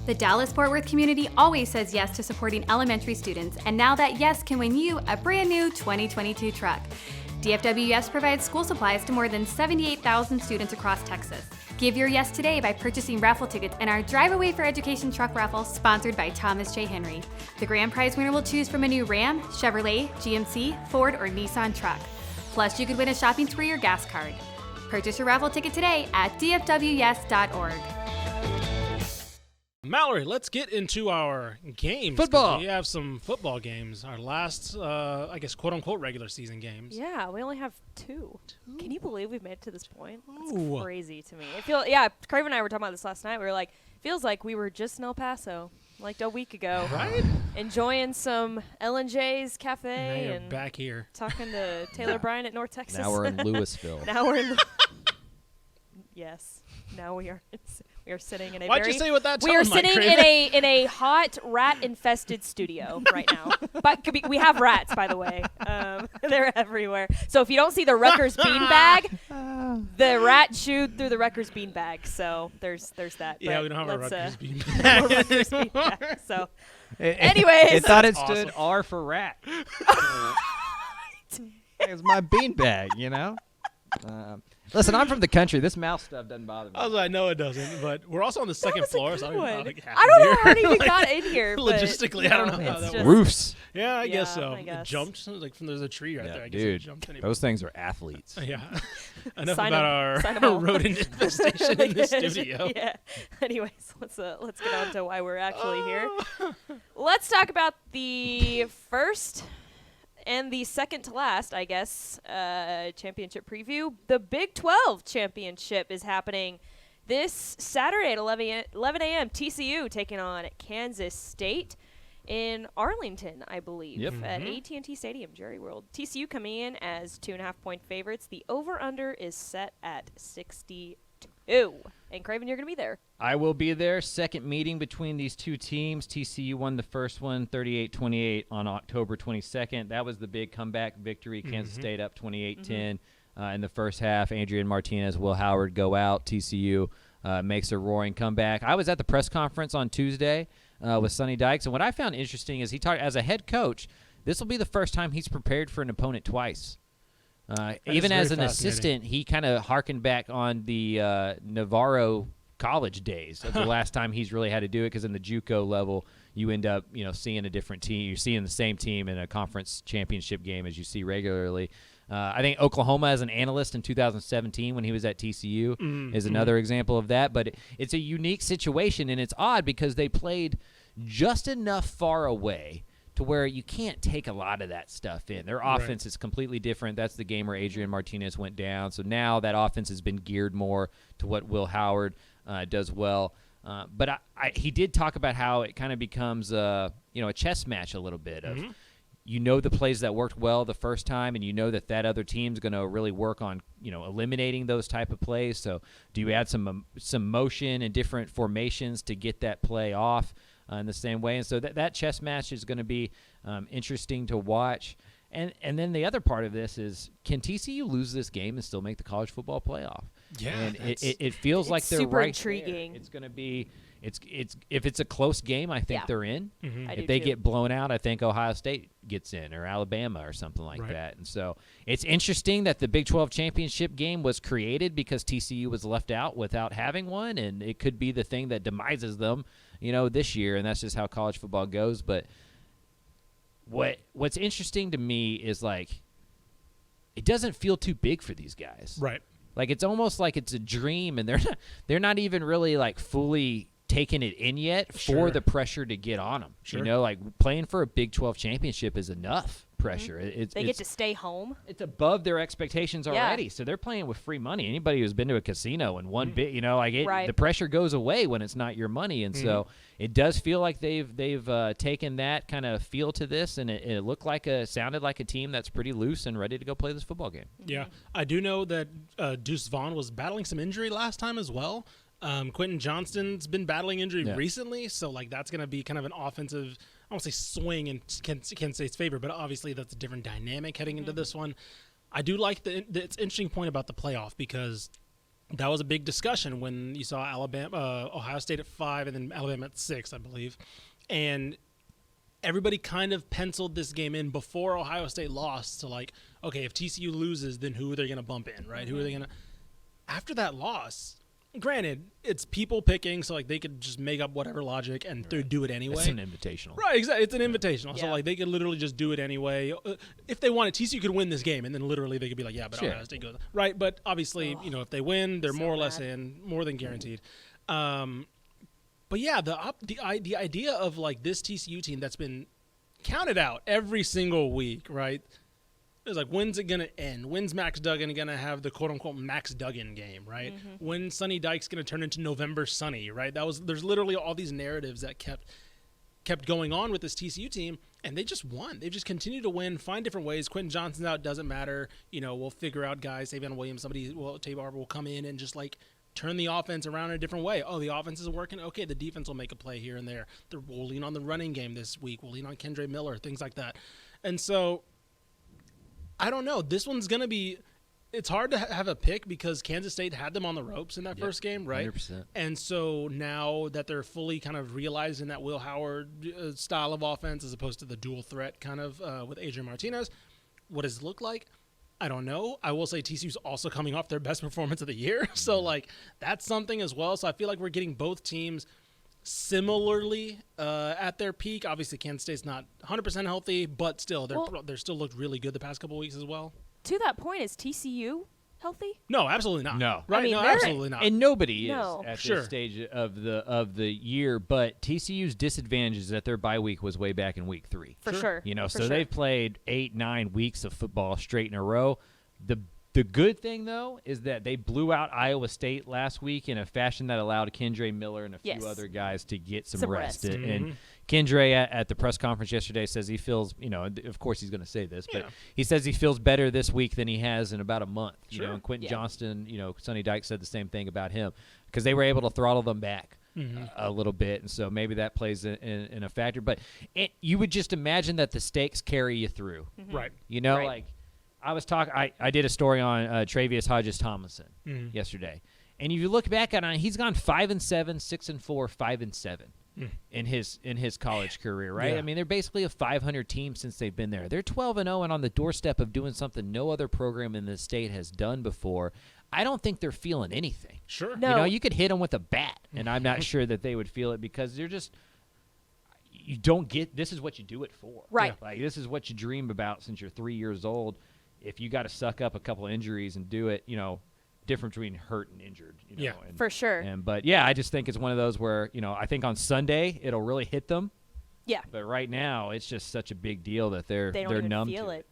The Dallas-Fort Worth community always says yes to supporting elementary students, and now that yes can win you a brand new 2022 truck. DFW Yes provides school supplies to more than 78,000 students across Texas. Give your yes today by purchasing raffle tickets in our Drive Away for Education truck raffle sponsored by Thomas J. Henry. The grand prize winner will choose from a new Ram, Chevrolet, GMC, Ford, or Nissan truck. Plus, you could win a shopping spree or gas card. Purchase your raffle ticket today at dfwyes.org. Mallory, let's get into our games. Football. We have some football games. Our last, I guess, quote-unquote regular season games. Yeah, we only have two. Can you believe we've made it to this point? That's Ooh. crazy to me. Craven and I were talking about this last night. We were like, feels like we were just in El Paso, like a week ago. Right? Enjoying some L&J's Cafe Now you're and back here. talking to Taylor Bryan at North Texas. Now we're in Louisville. Now we're in Yes. Now we are sitting in a Why'd very you say with that tone, we are Mike sitting Craven? in a hot rat-infested studio right now. But we have rats, by the way. They're everywhere. So if you don't see the Rutgers beanbag, the rat chewed through the Rutgers beanbag. So there's that. Yeah, But we don't have a let's, Rutgers bean no Rutgers beanbag. So anyways. It thought it Awesome. stood R for rat. It's my beanbag, you know? Listen, I'm from the country. This mouse stuff doesn't bother me. I know it doesn't, but we're also on the second floor, so I don't even know how it happened I don't know how here. it even got in here. But Logistically, I don't know how it's that just- works. Roofs. Yeah, I guess so. I guess. It jumped like from there's a tree right there. I guess it Dude, jumped anyway. those things are athletes. Yeah. Enough Sign about 'em our all. rodent infestation in the studio. Yeah. Anyways, let's get on to why we're actually here. Let's talk about the first and the second to last, I guess, championship preview. The Big 12 championship is happening this Saturday at 11 a.m. TCU taking on Kansas State in Arlington, I believe, Yep. at AT&T Stadium, Jerry World. TCU coming in as 2.5-point favorites. The over-under is set at 62. And Craven, you're going to be there. I will be there. Second meeting between these two teams. TCU won the first one 38-28 on October 22nd. That was the big comeback victory. Kansas State up 28-10 in the first half. Adrian Martinez, Will Howard go out. TCU makes a roaring comeback. I was at the press conference on Tuesday with Sonny Dykes, and what I found interesting is he talked as a head coach, this will be the first time he's prepared for an opponent twice. Even as an assistant, he kind of harkened back on the Navarro college days of the last time he's really had to do it, because in the JUCO level, you end up seeing a different team. You're seeing the same team in a conference championship game as you see regularly. I think Oklahoma as an analyst in 2017 when he was at TCU is another example of that. But it's a unique situation, and it's odd because they played just enough far away to where you can't take a lot of that stuff in. Their offense is completely different. That's the game where Adrian Martinez went down. So now that offense has been geared more to what Will Howard does well. But he did talk about how it kind of becomes a chess match a little bit of the plays that worked well the first time, and that other team's going to really work on eliminating those type of plays. So do you add some motion and different formations to get that play off in the same way? And so that chess match is going to be interesting to watch. And then the other part of this is, can TCU lose this game and still make the college football playoff? Yeah, and it feels like they're super right intriguing. there. It's going to be it's if it's a close game, I think they're in. I do If they too. get blown out, I think Ohio State gets in, or Alabama or something like that. And so it's interesting that the Big 12 championship game was created because TCU was left out without having one, and it could be the thing that demises them, this year, and that's just how college football goes. But what's interesting to me is, like, it doesn't feel too big for these guys. Right. Like, it's almost like it's a dream, and they're not even really, like, fully taking it in yet for the pressure to get on them. Sure. Like, playing for a Big 12 championship is enough pressure. They get to stay home. It's above their expectations already. So they're playing with free money. Anybody who's been to a casino and won bit, the pressure goes away when it's not your money. And so it does feel like they've taken that kind of feel to this, and it sounded like a team that's pretty loose and ready to go play this football game. Yeah, I do know that Deuce Vaughn was battling some injury last time as well. Quentin Johnston's been battling injury recently, so that's going to be kind of an offensive, I won't say swing in Kansas State's favor, but obviously that's a different dynamic heading into this one. I do like it's an interesting point about the playoff, because that was a big discussion when you saw Ohio State at 5 and then Alabama at 6, I believe. And everybody kind of penciled this game in before Ohio State lost to like, okay, if TCU loses, then who are they going to bump in, right? Who are they going to – after that loss, granted, it's people picking, so like they could just make up whatever logic and do it anyway. It's an invitational. Right, exactly. It's an invitational. Yeah. So like they could literally just do it anyway. If they wanted, TCU could win this game, and then literally they could be like, yeah, but Ohio State goes. Right, but obviously, if they win, they're so more or less mad. in, more than guaranteed. But yeah, the idea of like this TCU team that's been counted out every single week, right? It's like, when's it going to end? When's Max Duggan going to have the quote-unquote Max Duggan game, right? When Sonny Dykes going to turn into November Sonny, right? There's literally all these narratives that kept going on with this TCU team, and they just won. They just continue to win, find different ways. Quentin Johnson's out, doesn't matter. We'll figure out guys. Savion Williams, Tay Barber will come in and just like turn the offense around in a different way. Oh, the offense isn't working? Okay, the defense will make a play here and there. We'll lean on the running game this week. We'll lean on Kendre Miller, things like that. And so I don't know. This one's going to be – it's hard to have a pick because Kansas State had them on the ropes in that first game, right? 100%. And so now that they're fully kind of realizing that Will Howard style of offense as opposed to the dual threat kind of with Adrian Martinez, what does it look like? I don't know. I will say TCU's also coming off their best performance of the year. So, like, that's something as well. So I feel like we're getting both teams similarly at their peak. Obviously, Kansas State's not 100% healthy, but still, they're still looked really good the past couple of weeks as well. To that point, is TCU healthy? No, absolutely not. No. Right? I mean, no, they're- absolutely not. And nobody No. is at Sure. this stage of the year, but TCU's disadvantage is that their bye week was way back in week 3. For sure. So For sure. they've played 8-9 weeks of football straight in a row. The good thing, though, is that they blew out Iowa State last week in a fashion that allowed Kendre Miller and a few Yes. other guys to get some Some rest. rest. And Kendre at the press conference yesterday says he feels, of course he's going to say this, but Yeah. he says he feels better this week than he has in about a month. Sure. And Quentin Yeah. Johnston, Sonny Dykes said the same thing about him because they were able to throttle them back a little bit, and so maybe that plays in a factor. But you would just imagine that the stakes carry you through. Right. Right. Like I was talking, I did a story on Travius Hodges-Tomlinson yesterday, and if you look back at it, he's gone 5-7, 6-4, 5-7 in his college career, right? Yeah. I mean, they're basically a 500 team since they've been there. They're 12-0 and on the doorstep of doing something no other program in the state has done before. I don't think they're feeling anything. Sure. No. You could hit them with a bat, and I'm not sure that they would feel it because they're just. You don't get. This is what you do it for, Right. Like this is what you dream about since you're 3 years old. If you got to suck up a couple injuries and do it, difference between hurt and injured. Yeah. and, For sure. But yeah, I just think it's one of those where I think on Sunday it'll really hit them. Yeah. But right now it's just such a big deal that they're They don't even numb feel to it.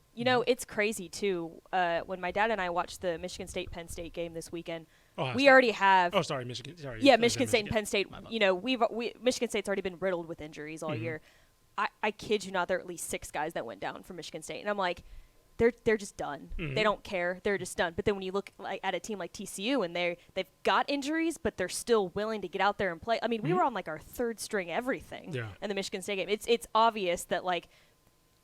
It's crazy, too. When my dad and I watched the Michigan State-Penn State game this weekend, we already have Oh, sorry, Michigan. Sorry. Yeah, I said Michigan State and Penn State. My bad. Michigan State's already been riddled with injuries all year. I kid you not, there are at least 6 guys that went down for Michigan State, and I'm like, they're just done. They don't care. They're just done. But then when you look at a team like TCU and they've got injuries, but they're still willing to get out there and play. I mean, we were on like our 3rd string everything in the Michigan State game. It's obvious that like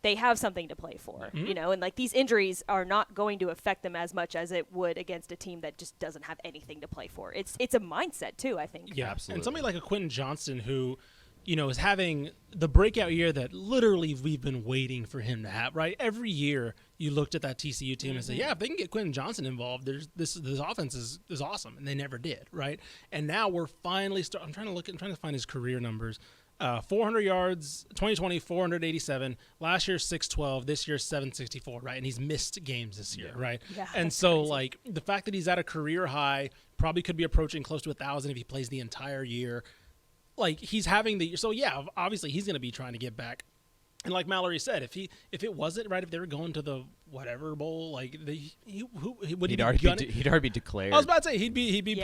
they have something to play for, and like these injuries are not going to affect them as much as it would against a team that just doesn't have anything to play for. It's a mindset too, I think. Yeah, Absolutely. And somebody like a Quentin Johnston who, is having the breakout year that literally we've been waiting for him to have, right? Every year you looked at that TCU team and said, yeah, if they can get Quentin Johnston involved, this offense is awesome. And they never did, right? And now we're finally I'm trying to find his career numbers. 400 yards, 2020, 487. Last year, 612. This year, 764, right? And he's missed games this year, right? Yeah, and that's so, crazy. like, the fact that he's at a career high probably could be approaching close to 1,000 if he plays the entire year. Like, he's having the – so, yeah, obviously he's going to be trying to get back. And like Mallory said, if it wasn't, right, if they were going to the whatever bowl, like, he'd already be declared. I was about to say, he'd be Yeah.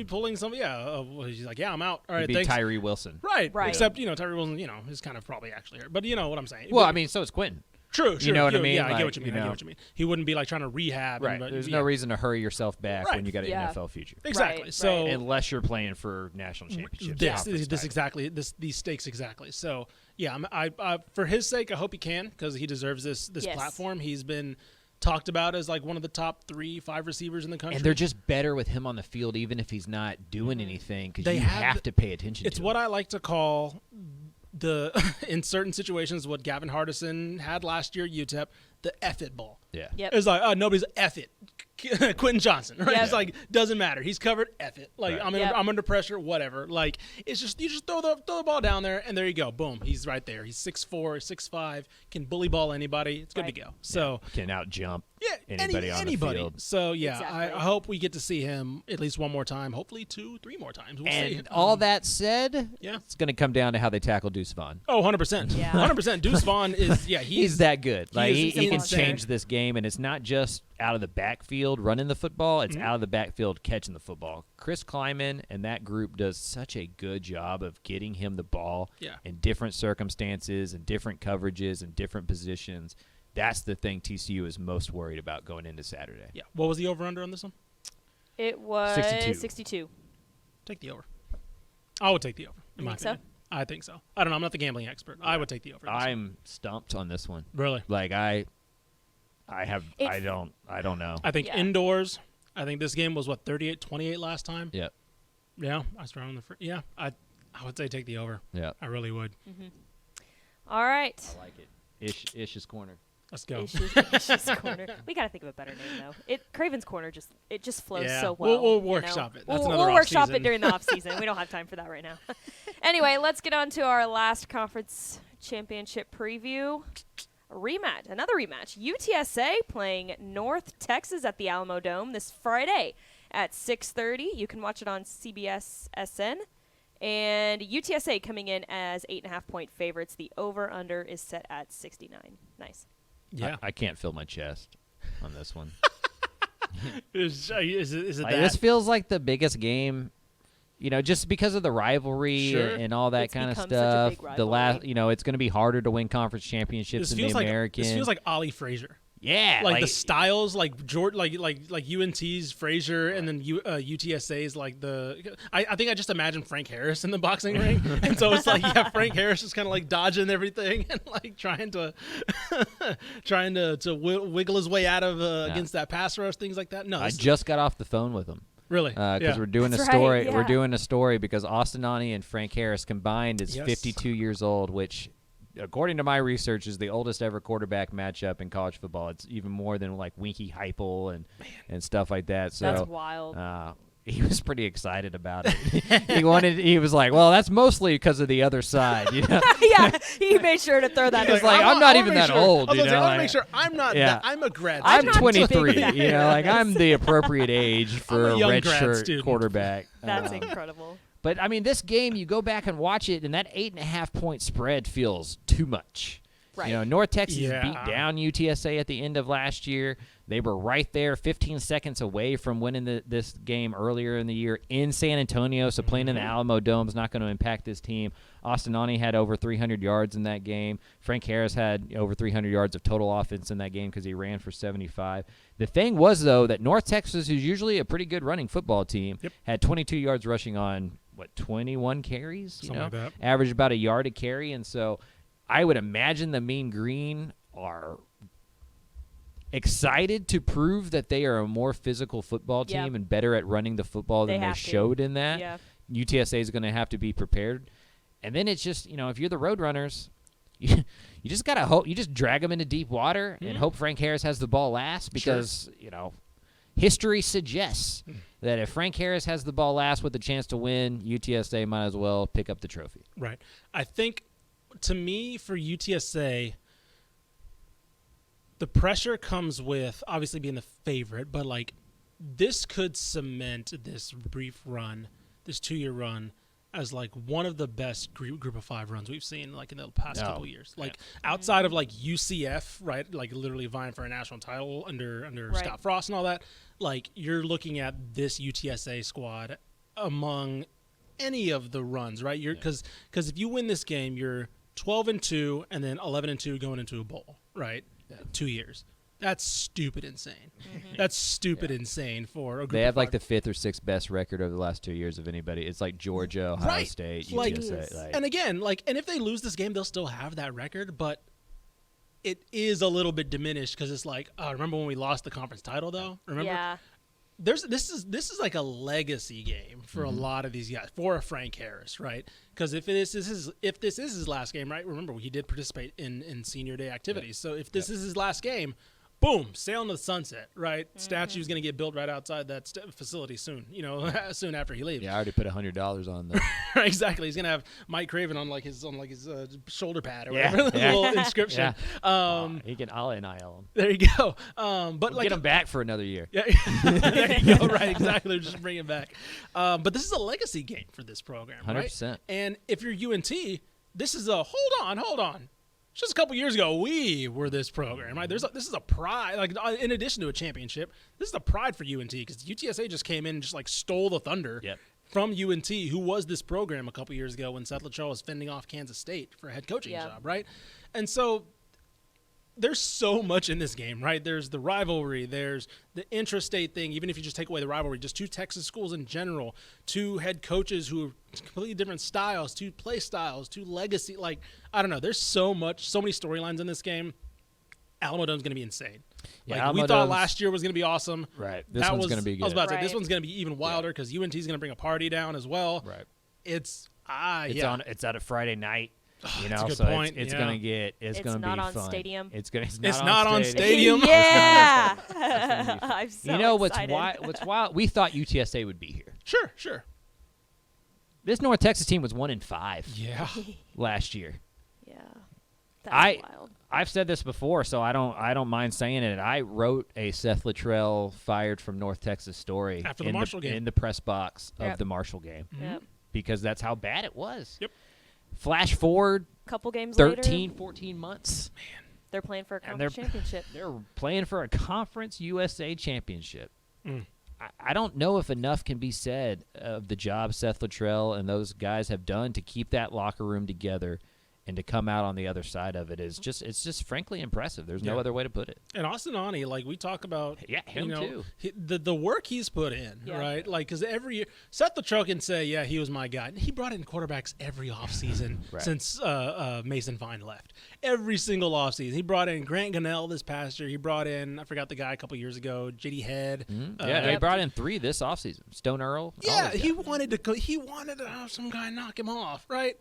pulling some – he's like, yeah, I'm out. All right, It'd be thanks. Tyree Wilson. Right. Right. Except, Tyree Wilson, is kind of probably actually hurt. But you know what I'm saying. Well, But- I mean, so is Quentin. True. You know what I mean? Yeah, I get Like, what you mean. you I get know. what you mean. He wouldn't be like trying to rehab. Right. There's no reason to hurry yourself back Right. when you got an Yeah. NFL future. Exactly. Right, So Unless you're playing for national championships. these stakes exactly. So yeah, I for his sake, I hope he can because he deserves this Yes. platform. He's been talked about as like one of the top 3-5 receivers in the country. And they're just better with him on the field, even if he's not doing anything, because They you have have to pay attention It's to what him. I like to call in certain situations what Gavin Hardison had last year at UTEP, the F it ball. Yeah. Yep. It's like, nobody's F it. Quentin Johnson, right? Yep. It's like, doesn't matter. He's covered, F it. Like, Right. I'm under pressure, whatever. Like, it's just, you just throw the ball down there, and there you go. Boom. He's right there. He's 6'4", 6'5", can bully ball anybody. It's good to go. So, Can out jump yeah, anybody on the field. So, yeah, Exactly. I hope we get to see him at least one more time. Hopefully 2-3 more times. We'll see. And all that said, Yeah. it's going to come down to how they tackle Deuce Vaughn. Oh, 100%. Yeah. 100%. Deuce Vaughn is, He's that good. Like is he can insane. change this game, and it's not just out of the backfield running the football; it's Mm-hmm. out of the backfield catching the football. Chris Kleiman and that group does such a good job of getting him the ball Yeah. in different circumstances and different coverages and different positions. That's the thing TCU is most worried about going into Saturday. Yeah. What was the over-under on this one? It was 62. 62. Take the over. I would take the over. In You my think so? opinion. I think so. I don't know. I'm not the gambling expert. I would take the over. in this one. I'm stumped on this one. Really. Like I don't know. I think Yeah. indoors. I think this game was 38-28 last time. Yep. Yeah, I was wrong. Yeah, I would say take the over. Yep. I really would. All right. I like it. Ish's corner. Let's go. Ish's Corner. We got to think of a better name though. Craven's Corner just flows Yeah. so well. We'll you workshop know? it. That's we'll another workshop off-season. it during the off season. We don't have time for that right now. Anyway, let's get on to our last conference championship preview. Another rematch. UTSA playing North Texas at the Alamodome this Friday at 6:30. You can watch it on CBS SN. And UTSA coming in as 8.5-point favorites. The over/under is set at 69. Nice. Yeah. I can't feel my chest on this one. Is it Like, that? this feels like the biggest game, just because of the rivalry Sure. and all that It's kind of become such a stuff. big The last, rivalry. it's going to be harder to win conference championships This in feels the like American. This feels like Ollie Frazier. yeah, Like the styles, like UNT's Frazier, and then UTSA's like the. I think I just imagine Frank Harris in the boxing ring, and so it's like Frank Harris just kind of like dodging everything and like trying to wiggle his way out of against that pass rush, things like that. No, I this- just got off the phone with him. really Because yeah. we're doing That's a right, story. yeah. We're doing a story because Austin Nani and Frank Harris combined is Yes. 52 years old, which, according to my research, is the oldest ever quarterback matchup in college football. It's even more than like Winky Heupel and stuff like that. So That's wild. he was pretty excited about it. He was like, well, that's mostly because of the other side. Yeah, he made sure to throw that He was in. like, I'm not even that old, I was gonna say, I want to like- make sure I'm not. Yeah. That, I'm a grad. I'm not too big 23. for that. Like I'm the appropriate age for I'm a a young red grad shirt student. quarterback. That's Um, incredible. But I mean, this game, you go back and watch it, and that 8.5-point spread feels too much. Right. North Texas Yeah. beat down UTSA at the end of last year. They were right there, 15 seconds away from winning this game earlier in the year in San Antonio. So playing in the Alamodome is not going to impact this team. Austin Nani had over 300 yards in that game. Frank Harris had over 300 yards of total offense in that game because he ran for 75. The thing was, though, that North Texas, who's usually a pretty good running football team, had 22 yards rushing on, 21 carries? Something like that. Averaged about a yard a carry. And so I would imagine the Mean Green are excited to prove that they are a more physical football team Yeah. and better at running the football They than they have to. showed in that. Yeah. UTSA is going to have to be prepared. And then it's just, if you're the Roadrunners, you just got to hope. You just drag them into deep water and hope Frank Harris has the ball last because, history suggests that if Frank Harris has the ball last with a chance to win, UTSA might as well pick up the trophy. Right. I think, to me, for UTSA, the pressure comes with obviously being the favorite, but like this could cement this brief run, this 2-year run, as like one of the best group of 5 runs we've seen like in the past couple years. Like outside of like UCF, right? Like literally vying for a national title under Right. Scott Frost and all that. Like you're looking at this UTSA squad among any of the runs, right? You're because if you win this game, you're 12-2 and then 11-2 going into a bowl, right? 2 years. That's stupid insane. That's stupid insane for a group They have of like 5. the 5th or 6th best record over the last 2 years of anybody. It's like Georgia, Ohio Right. State, Like- UTSA. And again, like, and if they lose this game, they'll still have that record. But it is a little bit diminished because it's like, remember when we lost the conference title though? Remember? Yeah. This is like a legacy game for a lot of these guys, for Frank Harris, right? Because if this is his last game, right? Remember, he did participate in senior day activities. So if this is his last game, boom, sail into the sunset, right? Statue's going to get built right outside that facility soon, soon after he leaves. Yeah, I already put $100 on the. Exactly. He's going to have Mike Craven on his shoulder pad or whatever, the little inscription. Yeah. He can NIL him. There you go. But get him back for another year. Yeah, there you go. Right, exactly. Just bring him back. But this is a legacy game for this program, 100%. Right? And if you're UNT, this is a hold on. Just a couple years ago, we were this program, right? This is a pride. Like, in addition to a championship, this is a pride for UNT because UTSA just came in and just stole the thunder from UNT, who was this program a couple years ago when Seth Luttrell was fending off Kansas State for a head coaching job, right? And so there's so much in this game, right? There's the rivalry, there's the intrastate thing. Even if you just take away the rivalry, just two Texas schools in general, two head coaches who are completely different styles, two play styles, two legacy. I don't know. There's so many storylines in this game. Alamodome's going to be insane. We thought last year was going to be awesome. Right. This one's going to be good. I was about to say, this one's going to be even wilder because UNT is going to bring a party down as well. Right. It's at a Friday night. That's a good so point. it's gonna get it's gonna be not on fun. Stadium. It's not on Stadium. Yeah. I'm so excited. what's wild? We thought UTSA would be here. Sure. This North Texas team was 1-5. Yeah. Last year. Yeah. That's wild. I've said this before, so I don't mind saying it. I wrote a Seth Luttrell fired from North Texas story after the Marshall game in the press box of the Marshall game. Yep. Because that's how bad it was. Yep. Flash forward couple games 13, later, 14 months. Man. They're playing for a conference championship. They're playing for a Conference USA championship. I don't know if enough can be said of the job Seth Luttrell and those guys have done to keep that locker room together and to come out on the other side of it it's just frankly impressive. There's no other way to put it. And Austin Ani, we talk about, him too. The work he's put in, right? Because every year, Seth Luttrell can say, he was my guy. And he brought in quarterbacks every offseason since Mason Fine left. Every single offseason. He brought in Grant Gunnell this past year. He brought in, I forgot the guy a couple years ago, J.D. Head. He brought in 3 this offseason. Stone Earl. Yeah, he wanted to have some guy knock him off, right?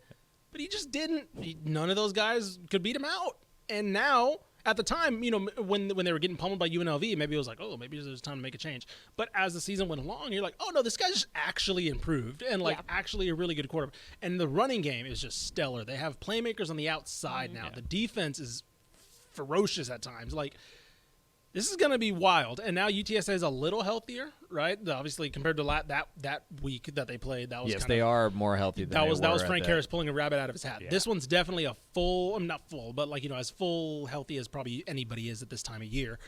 But he just didn't. None of those guys could beat him out. And now, at the time, when they were getting pummeled by UNLV, maybe it was like, maybe there's time to make a change. But as the season went along, you're like, oh, no, this guy's just actually improved and, actually a really good quarterback. And the running game is just stellar. They have playmakers on the outside now. The defense is ferocious at times. This is going to be wild. And now UTSA is a little healthier, right? Obviously, compared to that week that they played, that was they are more healthy than that was Frank Harris pulling a rabbit out of his hat. Yeah. This one's definitely a full, not full, but as full healthy as probably anybody is at this time of year,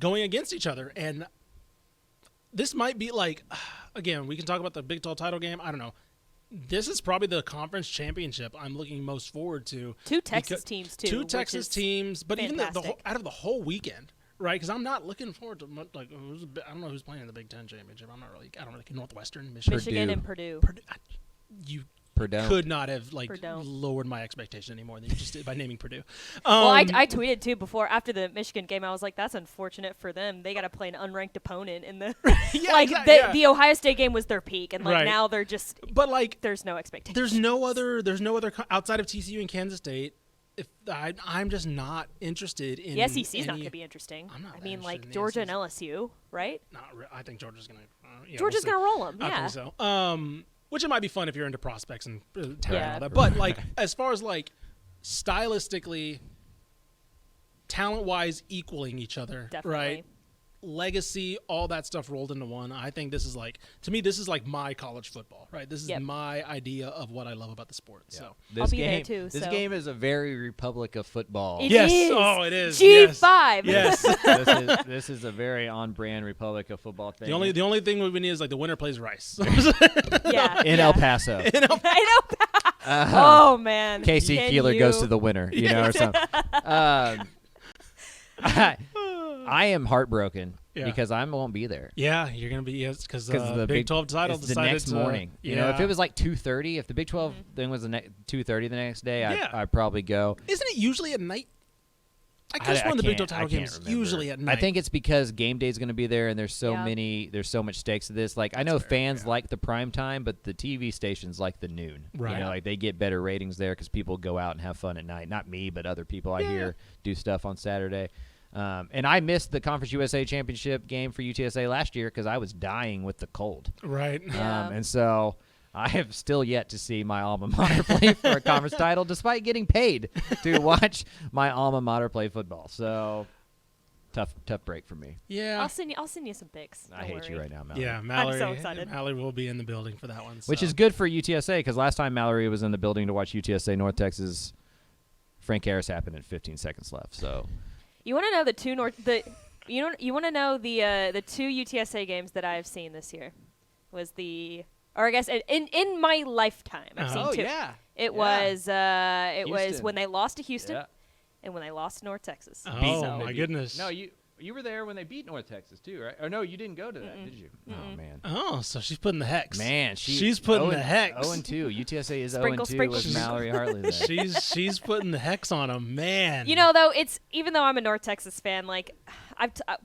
going against each other. And this might be again, we can talk about the Big 12 title game. I don't know. This is probably the conference championship I'm looking most forward to. Two Texas teams, too. Two Texas teams, but fantastic. even out of the whole weekend. Right, because I'm not looking forward to I don't know who's playing in the Big Ten championship. I don't really Northwestern, Michigan and Purdue. You Purdue. could not have lowered my expectation any more than you just did by naming Purdue. Well, I tweeted too after the Michigan game. I was like, that's unfortunate for them. They got to play an unranked opponent in the the Ohio State game was their peak, and now they're just. But there's no expectation. There's no other outside of TCU and Kansas State. I'm just not interested in. The SEC's not going to be interesting. I'm not. I mean, Georgia and LSU, right? I think Georgia's going to. Georgia's going to roll them. Yeah. I think so. Which it might be fun if you're into prospects and talent and all that. But as far as stylistically, talent-wise, equaling each other, right? Legacy, all that stuff rolled into one. I think this is to me, this is my college football, right? This is my idea of what I love about the sport. Yeah. So this game is a very Republic of Football. It is. It is. G5. Yes. this is a very on-brand Republic of Football thing. The only thing we need is the winner plays Rice. In El Paso. Oh man. Casey Keeler goes to the winner, or something. I am heartbroken because I won't be there. Yeah, you're going to be because the Big 12 title decided the next morning. If it was 2:30, if the Big 12 thing was 2:30 the next day, I'd probably go. Isn't it usually at night? I guess one of the Big 12 I title can't games remember. usually at night. I think it's because game day is going to be there, and there's so much stakes to this. Like I know fans like the prime time, but the TV stations like the noon. Right. You know, like they get better ratings there because people go out and have fun at night. Not me, but other people I hear do stuff on Saturday. And I missed the Conference USA Championship game for UTSA last year because I was dying with the cold. Right. Yeah. And so I have still yet to see my alma mater play for a conference title, despite getting paid to watch my alma mater play football. So tough break for me. Yeah. I'll send you some pics. I hate you right now, Mallory. Yeah, Mallory. I'm so excited. Mallory will be in the building for that one. Which so. is good for UTSA because last time Mallory was in the building to watch UTSA North Texas, Frank Harris happened at 15 seconds left. So You want to know the two you want to know the two UTSA games that I've seen this year was or I guess in my lifetime I've seen two. It was when they lost to Houston and when they lost to North Texas. Oh my goodness. No, you were there when they beat North Texas too, right? Or no, you didn't go to that, did you? Oh man. Oh, so she's putting the hex. Man, she's putting the hex. 0-2. UTSA is Sprinkle, 0-2 with sprinkle. Mallory Hartley there. She's putting the hex on him, man. You know, though, even though I'm a North Texas fan, like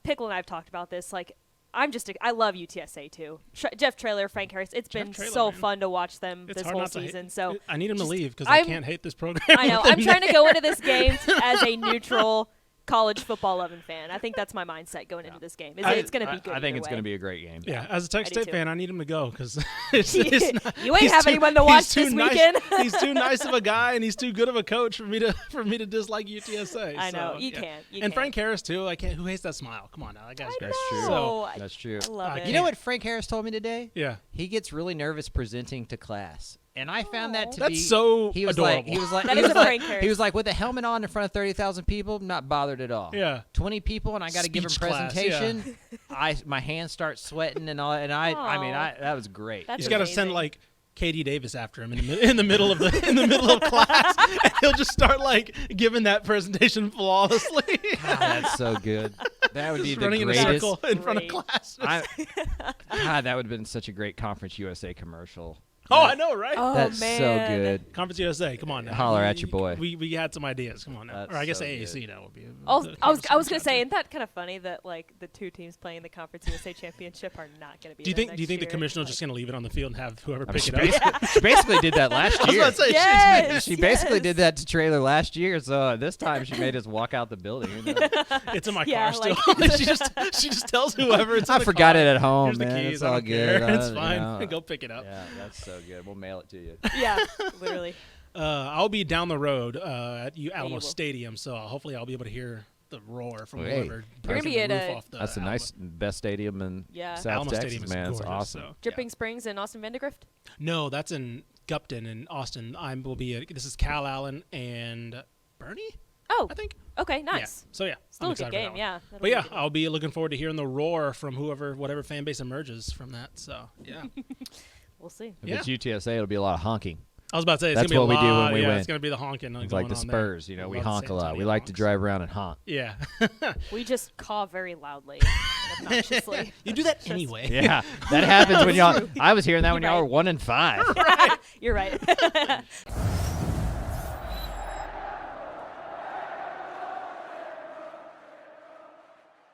Pickle and I've talked about this, like I love UTSA too. Jeff Traylor, Frank Harris. It's been so fun to watch them it's this hard whole not to season. hate. So I need him to leave because I can't hate this program. I know. I'm trying to go into this game as a neutral college football loving fan. I think that's my mindset going into this game. It's going to be good. I think it's going to be. be a great game. Yeah, as a Texas I do State too. fan, I need him to go because You ain't have anyone to watch this weekend. He's too nice of a guy, and he's too good of a coach for me to dislike UTSA. I know. So, You yeah. can't. And Frank Harris too. I can't. Who hates that smile? Come on now, that guy's great. That's true. So, That's true. I love it. You know what Frank Harris told me today? yeah. He gets really nervous presenting to class. And I found that to That's be so he was adorable. He was like That he is was a like, Frank Harris. he was like with a helmet on in front of 30,000 people, not bothered at all. Yeah. 20 people and I got to give him Speech class, presentation. My hands start sweating and all, and Aw. that was great. That's He's got to amazing. send like Katie Davis after him in the middle of class, and he'll just start like giving that presentation flawlessly. God, that's so good. That would be Just the running greatest. in a circle in front of Great. class. God, that would have been such a great Conference USA commercial. Oh, I know, right? Oh, That's man. so good. Conference USA, come on now. Holler at your boy. We had some ideas. Come on now. That's Or I guess so AAC good. now would be. I was gonna say, isn't that kind of funny that like the two teams playing the Conference USA Championship are not gonna be? Do you there think the next commissioner year? is just gonna leave it on the field and have whoever I mean, pick she, it up? she basically did that last I was year. about to say, Yes! She basically did that to Trailer last year, so this time she made us walk out the building. it's in my Yeah, car like- still. she just tells whoever it's in I the forgot car, it at home, Here's man. the keys. It's I all don't good. care. It's You fine. know. Go pick it up. Yeah, that's so good. We'll mail it to you. Yeah, literally. I'll be down the road at Alamo will. Stadium, so hopefully I'll be able to hear the roar from Hey. whoever You're gonna breaking be the at roof a- off the That's a Alamo. nice, best stadium in Yeah. South Alamo Texas, Stadium is man. It's gorgeous, awesome. so, Dripping Springs and Austin Vandegrift. No, that's in Gupton in Austin. This is Cal Allen and Bernie, Oh, I think. okay, nice. Yeah. So yeah, Still I'm a good excited for that game, one. yeah. That'll But be a yeah, good game. I'll be looking forward to hearing the roar from whatever fan base emerges from that. So yeah, We'll see. If Yeah. it's UTSA, it'll be a lot of honking. I was about to say it's That's gonna be what a we do lot, when we yeah, win. It's gonna be the honking. It's going like the on Spurs, there. you know, I we love the honk a San lot. We Antonio like to honks. drive around and honk. Yeah, We just caw very loudly and obnoxiously. you do that anyway. Yeah, that happens when y'all. I was hearing that when You're y'all right. were 1-5. You're right.